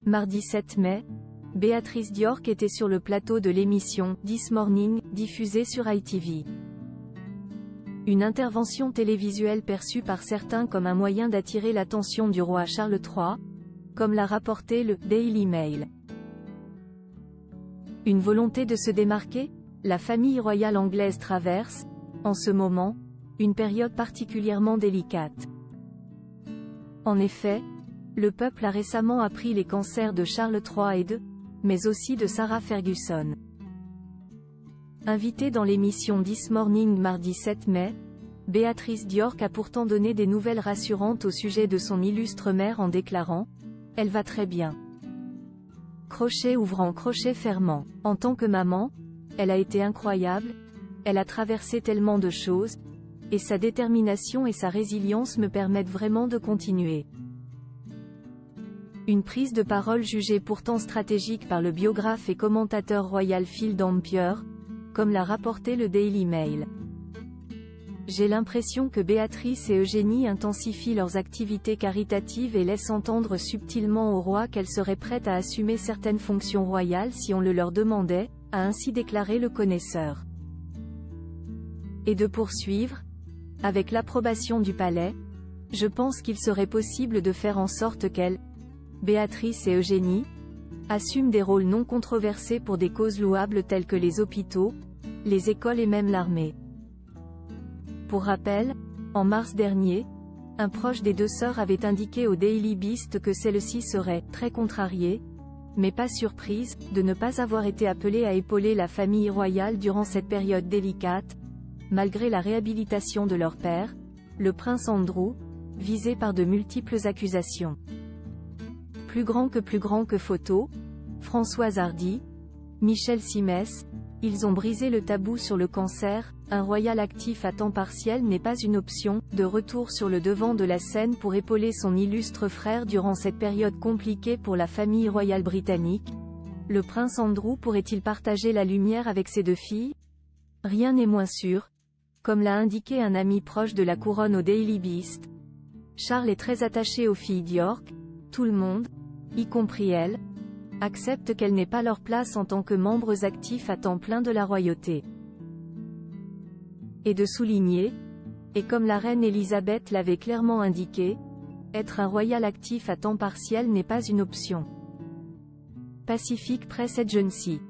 Mardi 7 mai, Béatrice Diorc était sur le plateau de l'émission « This Morning » diffusée sur ITV. Une intervention télévisuelle perçue par certains comme un moyen d'attirer l'attention du roi Charles III, comme l'a rapporté le Daily Mail. Une volonté de se démarquer? La famille royale anglaise traverse, en ce moment, une période particulièrement délicate. En effet, le peuple a récemment appris les cancers de Charles III et mais aussi de Sarah Ferguson. Invitée dans l'émission This Morning mardi 7 mai, Béatrice Diorc a pourtant donné des nouvelles rassurantes au sujet de son illustre mère en déclarant « Elle va très bien. Crochet ouvrant, crochet fermant. En tant que maman, elle a été incroyable, elle a traversé tellement de choses, et sa détermination et sa résilience me permettent vraiment de continuer. » Une prise de parole jugée pourtant stratégique par le biographe et commentateur royal Phil Dampier, comme l'a rapporté le Daily Mail. J'ai l'impression que Béatrice et Eugénie intensifient leurs activités caritatives et laissent entendre subtilement au roi qu'elles seraient prêtes à assumer certaines fonctions royales si on le leur demandait, a ainsi déclaré le connaisseur. Et de poursuivre, avec l'approbation du palais, je pense qu'il serait possible de faire en sorte qu'elles, Béatrice et Eugénie, assument des rôles non controversés pour des causes louables telles que les hôpitaux, les écoles et même l'armée. Pour rappel, en mars dernier, un proche des deux sœurs avait indiqué au Daily Beast que celle-ci serait « très contrariée », mais pas surprise, de ne pas avoir été appelée à épauler la famille royale durant cette période délicate, malgré la réhabilitation de leur père, le prince Andrew, visé par de multiples accusations. Plus grand que photo, Françoise Hardy, Michel Simès, ils ont brisé le tabou sur le cancer, un royal actif à temps partiel n'est pas une option, de retour sur le devant de la scène pour épauler son illustre frère durant cette période compliquée pour la famille royale britannique. Le prince Andrew pourrait-il partager la lumière avec ses deux filles? Rien n'est moins sûr, comme l'a indiqué un ami proche de la couronne au Daily Beast. Charles est très attaché aux filles Diorc, tout le monde, y compris elle, accepte qu'elles n'aient pas leur place en tant que membres actifs à temps plein de la royauté. Et de souligner, et comme la reine Elisabeth l'avait clairement indiqué, être un royal actif à temps partiel n'est pas une option. Pacific Press Agency.